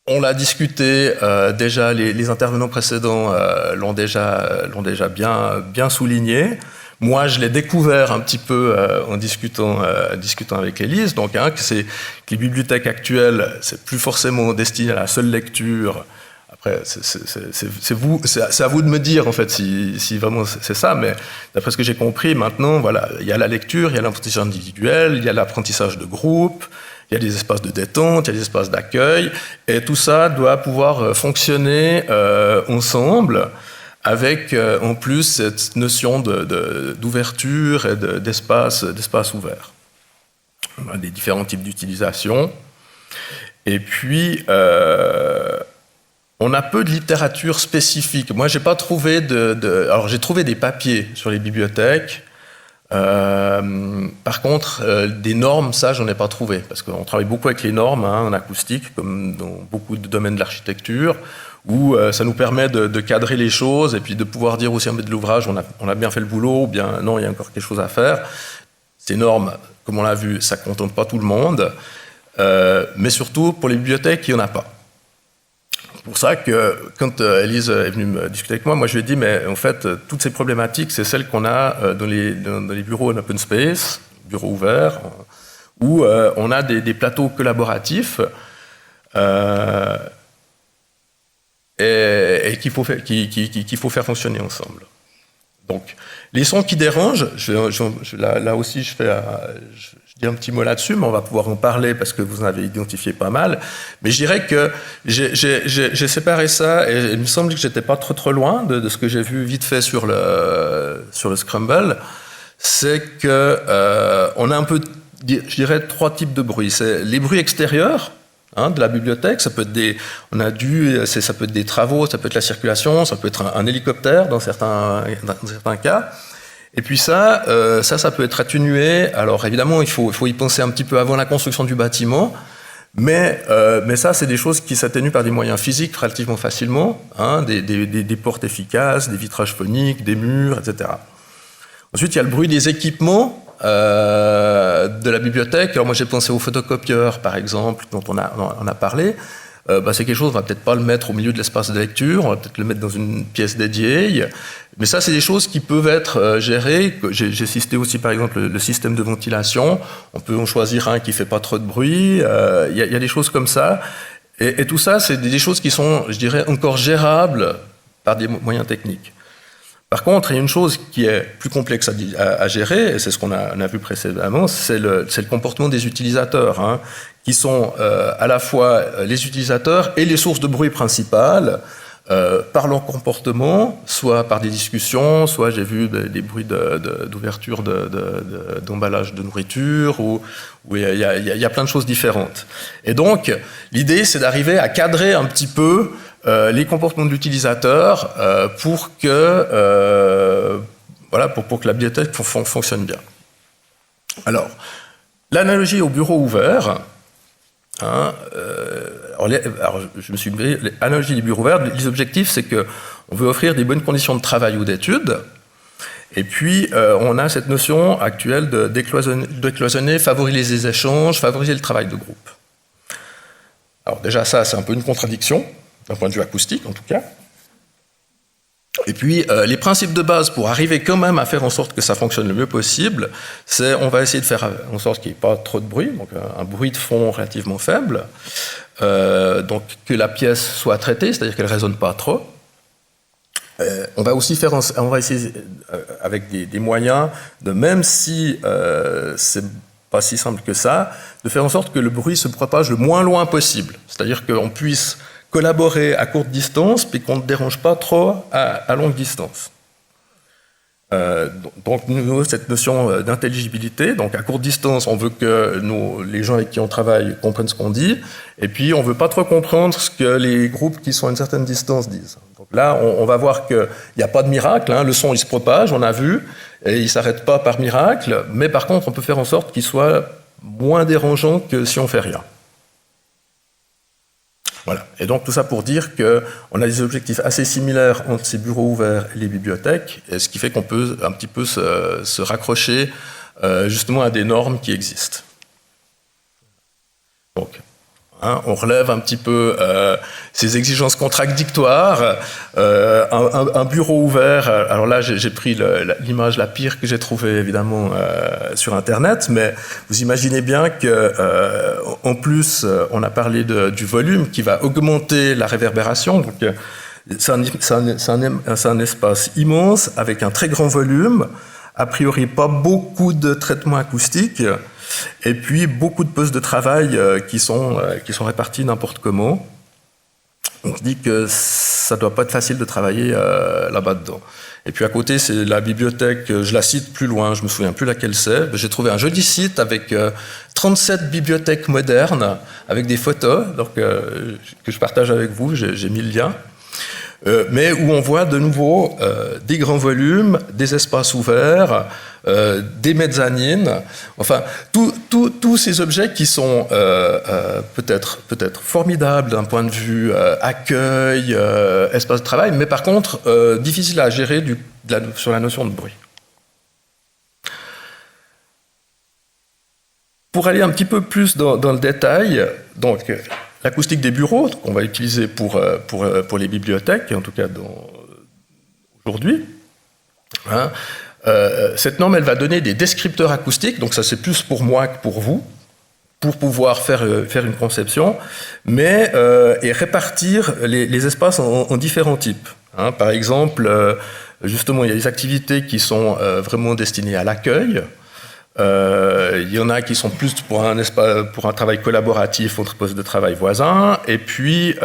On l'a discuté, déjà les intervenants précédents l'ont déjà bien souligné. Moi, je l'ai découvert un petit peu en discutant avec Élise. Donc, que les bibliothèques actuelles, c'est plus forcément destiné à la seule lecture. Après, c'est à vous de me dire en fait si vraiment c'est ça. Mais d'après ce que j'ai compris, maintenant, voilà, il y a la lecture, il y a l'apprentissage individuel, il y a l'apprentissage de groupe. Il y a des espaces de détente, il y a des espaces d'accueil, et tout ça doit pouvoir fonctionner ensemble, avec en plus cette notion d'ouverture et d'espace ouvert. On a des différents types d'utilisation. Et puis, on a peu de littérature spécifique. Moi, j'ai pas trouvé alors, j'ai trouvé des papiers sur les bibliothèques. Par contre, des normes, ça, j'en ai pas trouvé, parce qu'on travaille beaucoup avec les normes en acoustique, comme dans beaucoup de domaines de l'architecture, où ça nous permet de cadrer les choses et puis de pouvoir dire aussi en maître de l'ouvrage, on a bien fait le boulot, ou bien non, il y a encore quelque chose à faire. Ces normes, comme on l'a vu, ça contente pas tout le monde, mais surtout pour les bibliothèques, il y en a pas. C'est pour ça que quand Élise est venue me discuter avec moi, je lui ai dit, mais en fait, toutes ces problématiques, c'est celles qu'on a dans les bureaux en open space, bureaux ouverts, où on a des plateaux collaboratifs et qu'il faut faire fonctionner ensemble. Donc, les sons qui dérangent, là aussi, je dis un petit mot là-dessus, mais on va pouvoir en parler parce que vous en avez identifié pas mal. Mais je dirais que j'ai séparé ça et il me semble que j'étais pas trop loin de ce que j'ai vu vite fait sur le Scrumble. C'est que on a un peu, je dirais, trois types de bruits. C'est les bruits extérieurs de la bibliothèque. Ça peut être ça peut être des travaux, ça peut être la circulation, ça peut être un hélicoptère dans certains cas. Et puis ça peut être atténué. Alors évidemment, il faut y penser un petit peu avant la construction du bâtiment, mais ça, c'est des choses qui s'atténuent par des moyens physiques relativement facilement, des portes efficaces, des vitrages phoniques, des murs, etc. Ensuite, il y a le bruit des équipements de la bibliothèque. Alors moi, j'ai pensé au photocopieur, par exemple, dont on a parlé. C'est quelque chose, on va peut-être pas le mettre au milieu de l'espace de lecture, on va peut-être le mettre dans une pièce dédiée. Mais ça, c'est des choses qui peuvent être gérées. J'ai cité aussi, par exemple, le système de ventilation. On peut en choisir un qui fait pas trop de bruit. Il y a des choses comme ça. Et tout ça, c'est des choses qui sont, je dirais, encore gérables par des moyens techniques. Par contre, il y a une chose qui est plus complexe à gérer, et c'est ce qu'on a vu précédemment, c'est le comportement des utilisateurs, qui sont à la fois les utilisateurs et les sources de bruit principales, par leur comportement, soit par des discussions, soit j'ai vu des bruits d'ouverture d'emballage de nourriture, où il y a plein de choses différentes. Et donc, l'idée, c'est d'arriver à cadrer un petit peu les comportements de l'utilisateur pour que la bibliothèque fonctionne bien. Alors, l'analogie au bureau ouvert, je me suis dit, l'analogie du bureau ouvert, les objectifs, c'est qu'on veut offrir des bonnes conditions de travail ou d'études, et puis on a cette notion actuelle de décloisonner, favoriser les échanges, favoriser le travail de groupe. Alors déjà, ça, c'est un peu une contradiction, d'un point de vue acoustique en tout cas. Et puis, les principes de base pour arriver quand même à faire en sorte que ça fonctionne le mieux possible, c'est on va essayer de faire en sorte qu'il n'y ait pas trop de bruit, donc un bruit de fond relativement faible, donc que la pièce soit traitée, c'est-à-dire qu'elle ne résonne pas trop. On va essayer avec des moyens de, même si c'est pas si simple que ça, de faire en sorte que le bruit se propage le moins loin possible, c'est-à-dire qu'on puisse collaborer à courte distance, puis qu'on ne dérange pas trop à longue distance. Donc, cette notion d'intelligibilité, donc à courte distance, on veut que les gens avec qui on travaille comprennent ce qu'on dit, et puis on ne veut pas trop comprendre ce que les groupes qui sont à une certaine distance disent. Donc là, on va voir qu'il n'y a pas de miracle, le son il se propage, on a vu, et il ne s'arrête pas par miracle, mais par contre, on peut faire en sorte qu'il soit moins dérangeant que si on ne fait rien. Voilà. Et donc tout ça pour dire qu'on a des objectifs assez similaires entre ces bureaux ouverts et les bibliothèques, et ce qui fait qu'on peut un petit peu se raccrocher justement à des normes qui existent. Donc, On relève un petit peu ces exigences contradictoires. Un bureau ouvert, alors là j'ai pris l'image la pire que j'ai trouvée évidemment sur Internet, mais vous imaginez bien que en plus on a parlé du volume qui va augmenter la réverbération. Donc c'est un espace immense avec un très grand volume, a priori pas beaucoup de traitements acoustiques, et puis beaucoup de postes de travail qui sont répartis n'importe comment. On se dit que ça ne doit pas être facile de travailler là-bas dedans. Et puis à côté, c'est la bibliothèque, je la cite plus loin, je ne me souviens plus laquelle c'est. J'ai trouvé un joli site avec 37 bibliothèques modernes, avec des photos donc, que je partage avec vous, j'ai mis le lien. Mais où on voit de nouveau des grands volumes, des espaces ouverts, des mezzanines, enfin tous ces objets qui sont peut-être formidables d'un point de vue accueil, espace de travail, mais par contre difficiles à gérer sur la notion de bruit. Pour aller un petit peu plus dans le détail, donc l'acoustique des bureaux, qu'on va utiliser pour les bibliothèques, en tout cas aujourd'hui. Cette norme, elle va donner des descripteurs acoustiques, donc ça c'est plus pour moi que pour vous, pour pouvoir faire une conception, mais et répartir les espaces en différents types. Par exemple, justement, il y a des activités qui sont vraiment destinées à l'accueil. Il y en a qui sont plus pour un travail collaboratif entre postes de travail voisins, et puis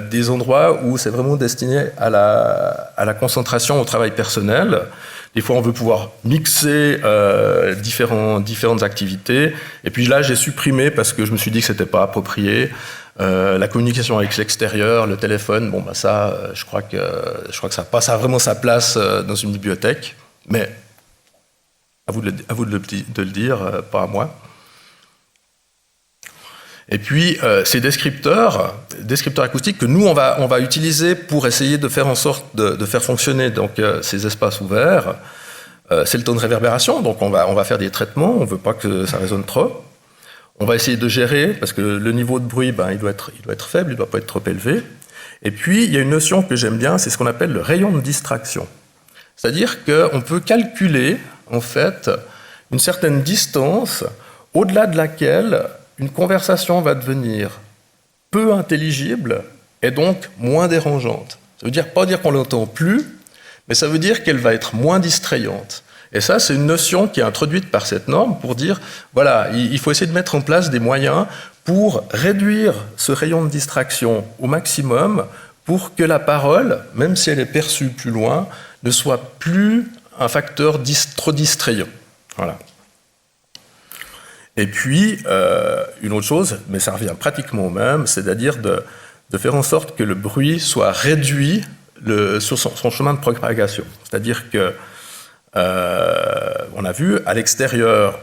des endroits où c'est vraiment destiné à la concentration au travail personnel. Des fois, on veut pouvoir mixer différentes activités. Et puis là, j'ai supprimé parce que je me suis dit que c'était pas approprié. La communication avec l'extérieur, le téléphone, bon, bah ça, je crois que ça n'a pas vraiment sa place dans une bibliothèque. Mais à vous de le dire, pas à moi. Et puis, ces descripteurs acoustiques que nous, on va utiliser pour essayer de faire en sorte de faire fonctionner donc, ces espaces ouverts, c'est le temps de réverbération. Donc, on va faire des traitements. On ne veut pas que ça résonne trop. On va essayer de gérer, parce que le niveau de bruit, il doit être faible, il ne doit pas être trop élevé. Et puis, il y a une notion que j'aime bien, c'est ce qu'on appelle le rayon de distraction. C'est-à-dire qu'on peut calculer, en fait, une certaine distance au-delà de laquelle une conversation va devenir peu intelligible et donc moins dérangeante. Ça veut pas dire qu'on l'entend plus, mais ça veut dire qu'elle va être moins distrayante. Et ça, c'est une notion qui est introduite par cette norme pour dire, voilà, il faut essayer de mettre en place des moyens pour réduire ce rayon de distraction au maximum pour que la parole, même si elle est perçue plus loin, ne soit plus un facteur trop distrayant. Voilà. Et puis, une autre chose, mais ça revient pratiquement au même, c'est-à-dire de faire en sorte que le bruit soit réduit sur son chemin de propagation. C'est-à-dire que, on a vu, à l'extérieur,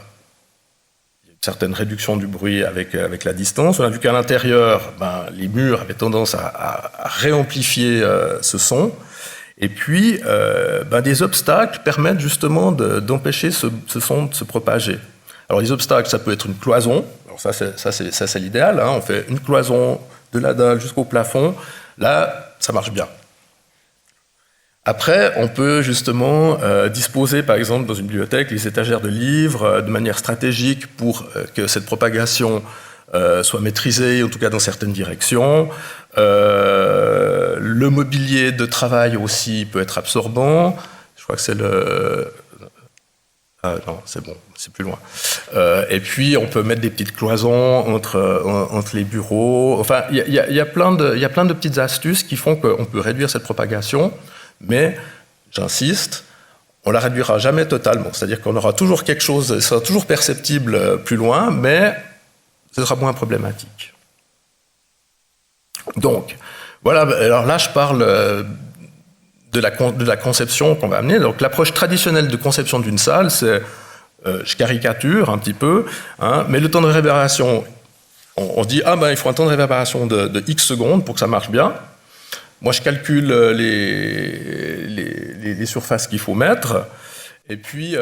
il y a une certaine réduction du bruit avec la distance. On a vu qu'à l'intérieur, les murs avaient tendance à réamplifier ce son. Et puis, des obstacles permettent justement d'empêcher ce son de se propager. Alors, les obstacles, ça peut être une cloison. Alors ça, c'est l'idéal. On fait une cloison de la dalle jusqu'au plafond. Là, ça marche bien. Après, on peut justement disposer, par exemple, dans une bibliothèque, les étagères de livres de manière stratégique pour que cette propagation soit maîtrisée, en tout cas dans certaines directions. Le mobilier de travail aussi peut être absorbant. Je crois que c'est le... non, c'est bon, c'est plus loin. Et puis, on peut mettre des petites cloisons entre les bureaux. Enfin, il y a plein de petites astuces qui font qu'on peut réduire cette propagation, mais, j'insiste, on la réduira jamais totalement. C'est-à-dire qu'on aura toujours quelque chose, ça sera toujours perceptible plus loin, mais ce sera moins problématique. Donc, voilà, alors là, je parle de la conception qu'on va amener. Donc, l'approche traditionnelle de conception d'une salle, c'est, je caricature un petit peu, mais le temps de réverbération, on dit, il faut un temps de réverbération de X secondes pour que ça marche bien. Moi, je calcule les surfaces qu'il faut mettre, et puis,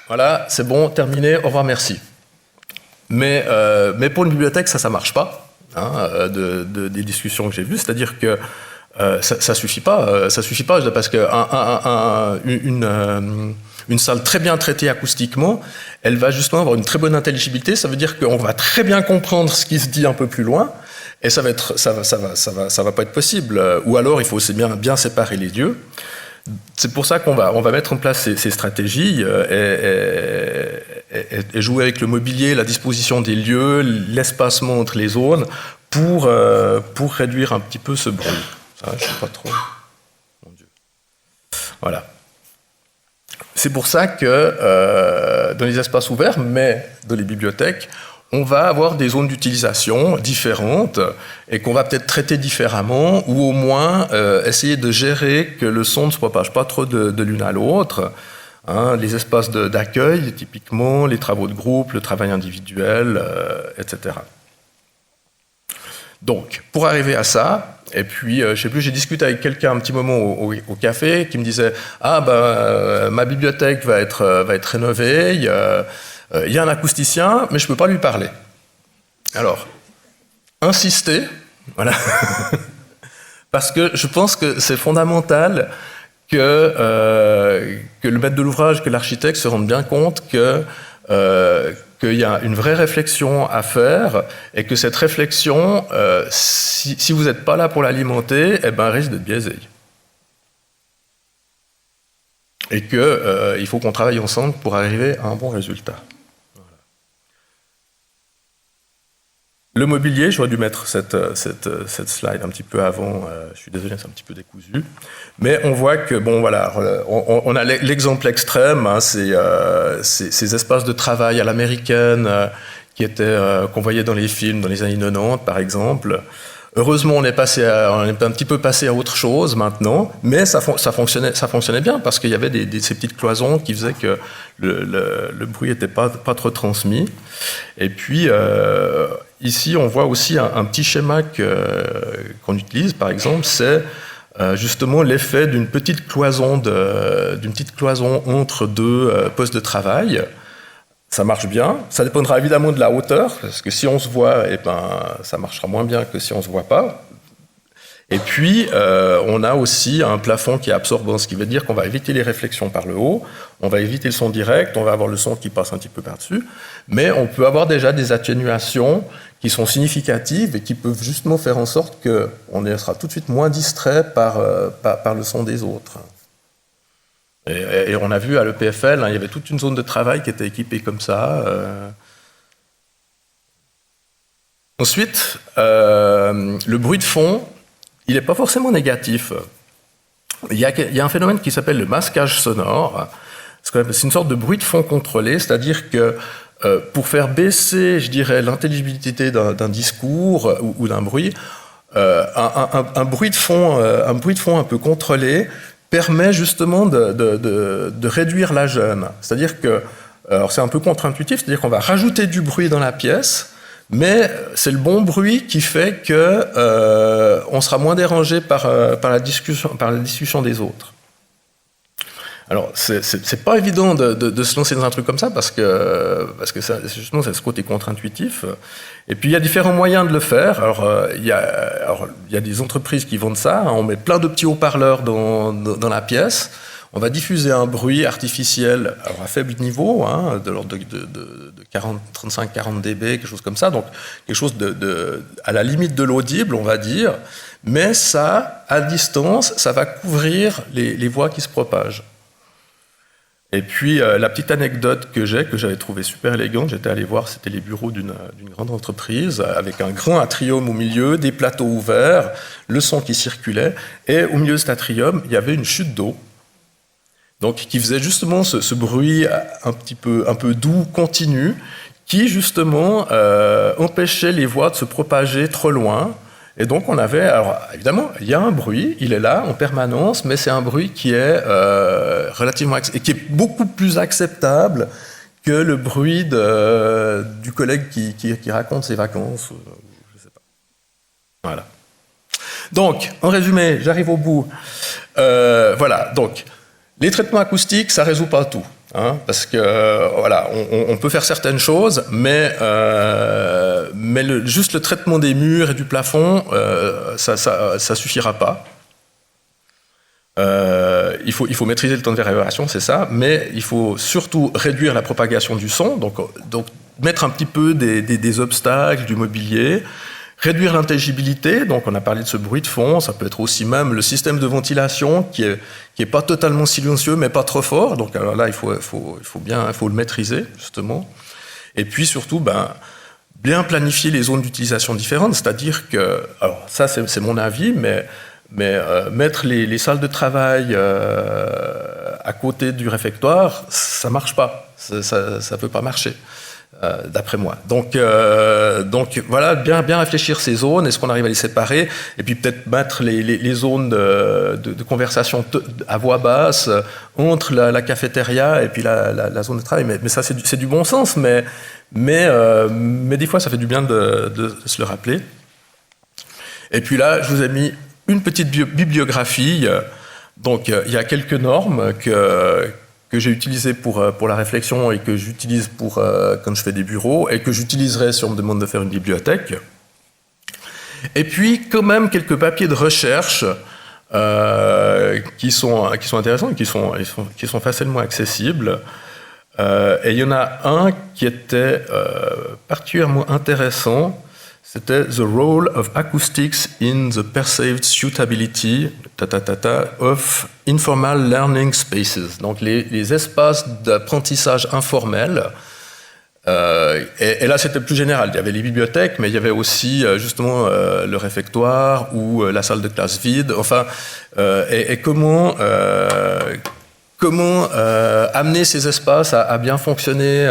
voilà, c'est bon, terminé, au revoir, merci. Mais pour une bibliothèque, ça marche pas, hein, des discussions que j'ai vues. C'est-à-dire que ça suffit pas. Ça suffit pas parce que une salle très bien traitée acoustiquement, elle va justement avoir une très bonne intelligibilité. Ça veut dire qu'on va très bien comprendre ce qui se dit un peu plus loin. Et ça va pas être possible. Ou alors, il faut aussi bien séparer les lieux. C'est pour ça qu'on va mettre en place ces stratégies et jouer avec le mobilier, la disposition des lieux, l'espacement entre les zones pour réduire un petit peu ce bruit. Ça, je sais pas trop. Mon Dieu. Voilà. C'est pour ça que dans les espaces ouverts, mais dans les bibliothèques, on va avoir des zones d'utilisation différentes et qu'on va peut-être traiter différemment ou au moins essayer de gérer que le son ne se propage pas trop de l'une à l'autre. Hein, les espaces d'accueil, typiquement, les travaux de groupe, le travail individuel, etc. Donc, pour arriver à ça, et puis, je sais plus, j'ai discuté avec quelqu'un un petit moment au café qui me disait « Ah, ma bibliothèque va être rénovée, il y a un acousticien, mais je ne peux pas lui parler. » Alors, insister, voilà, parce que je pense que c'est fondamental que le maître de l'ouvrage, que l'architecte se rende bien compte qu'il y a une vraie réflexion à faire et que cette réflexion, si vous n'êtes pas là pour l'alimenter, eh ben, risque d'être biaisée. Et qu'il faut qu'on travaille ensemble pour arriver à un bon résultat. Voilà. Le mobilier, j'aurais dû mettre cette slide un petit peu avant, je suis désolé, c'est un petit peu décousu. Mais on voit que, bon voilà, on a l'exemple extrême, hein, ces espaces de travail à l'américaine qu'on voyait dans les films dans les années 90, par exemple. Heureusement, on est un petit peu passé à autre chose maintenant, mais ça fonctionnait bien parce qu'il y avait ces petites cloisons qui faisaient que le bruit n'était pas trop transmis. Et puis, ici, on voit aussi un petit schéma qu'on utilise, par exemple, c'est justement l'effet d'une petite cloison entre deux postes de travail. Ça marche bien. Ça dépendra évidemment de la hauteur, parce que si on se voit, eh ben, ça marchera moins bien que si on ne se voit pas. Et puis, on a aussi un plafond qui est absorbant, ce qui veut dire qu'on va éviter les réflexions par le haut, on va éviter le son direct, on va avoir le son qui passe un petit peu par-dessus, mais on peut avoir déjà des atténuations qui sont significatives et qui peuvent justement faire en sorte qu'on sera tout de suite moins distrait par le son des autres. Et on a vu à l'EPFL, hein, il y avait toute une zone de travail qui était équipée comme ça. Ensuite, le bruit de fond, il n'est pas forcément négatif. Il y a un phénomène qui s'appelle le masquage sonore. C'est une sorte de bruit de fond contrôlé, c'est-à-dire que pour faire baisser, je dirais, l'intelligibilité d'un discours ou d'un bruit, un bruit de fond un peu contrôlé permet justement de réduire la gêne. C'est-à-dire que, alors c'est un peu contre-intuitif, c'est-à-dire qu'on va rajouter du bruit dans la pièce, mais c'est le bon bruit qui fait qu'on sera moins dérangé par la discussion des autres. Alors, c'est pas évident de se lancer dans un truc comme ça parce que justement, c'est ce côté contre-intuitif. Et puis, il y a différents moyens de le faire. Alors, il y a des entreprises qui vendent ça. On met plein de petits haut-parleurs dans la pièce. On va diffuser un bruit artificiel à faible niveau, hein, de l'ordre de 35-40 dB, quelque chose comme ça. Donc, quelque chose à la limite de l'audible, on va dire. Mais ça, à distance, ça va couvrir les voix qui se propagent. Et puis, la petite anecdote que j'avais trouvée super élégante, j'étais allé voir, c'était les bureaux d'une grande entreprise, avec un grand atrium au milieu, des plateaux ouverts, le son qui circulait, et au milieu de cet atrium, il y avait une chute d'eau, donc qui faisait justement ce bruit un peu doux, continu, qui justement empêchait les voix de se propager trop loin. Et donc on avait, alors évidemment, il y a un bruit, il est là en permanence, mais c'est un bruit qui est et qui est beaucoup plus acceptable que le bruit du collègue qui raconte ses vacances, je sais pas. Voilà. Donc, en résumé, j'arrive au bout. Voilà. Donc, Les traitements acoustiques, ça résout pas tout. Hein, parce que voilà, on peut faire certaines choses, mais juste le traitement des murs et du plafond, ça suffira pas. Il faut maîtriser le temps de réverbération, c'est ça, mais il faut surtout réduire la propagation du son, donc mettre un petit peu des obstacles, du mobilier, réduire l'intelligibilité, donc on a parlé de ce bruit de fond, ça peut être aussi même le système de ventilation qui est pas totalement silencieux mais pas trop fort, donc alors là il faut le maîtriser justement, et puis surtout bien planifier les zones d'utilisation différentes, c'est-à-dire que, alors ça c'est mon avis, mais mettre les salles de travail à côté du réfectoire, ça marche pas, ça peut pas marcher. D'après moi. Donc voilà, bien réfléchir ces zones, est-ce qu'on arrive à les séparer, et puis peut-être mettre les zones de conversation à voix basse entre la cafétéria et puis la zone de travail. Mais ça, c'est du bon sens, mais des fois, ça fait du bien de se le rappeler. Et puis là, je vous ai mis une petite bibliographie. Donc, il y a quelques normes que j'ai utilisées pour la réflexion et que j'utilise quand je fais des bureaux et que j'utiliserai si on me demande de faire une bibliothèque. Et puis, quand même, quelques papiers de recherche qui sont intéressants et qui sont facilement accessibles. Et il y en a un qui était particulièrement intéressant. C'était The Role of Acoustics in the Perceived Suitability of Informal Learning Spaces. Donc les espaces d'apprentissage informels. Et là, c'était plus général. Il y avait les bibliothèques, mais il y avait aussi justement le réfectoire ou la salle de classe vide. Enfin, et comment amener ces espaces à bien fonctionner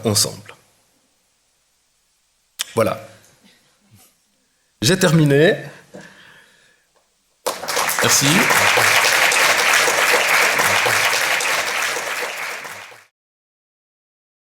ensemble. Voilà. J'ai terminé. Merci.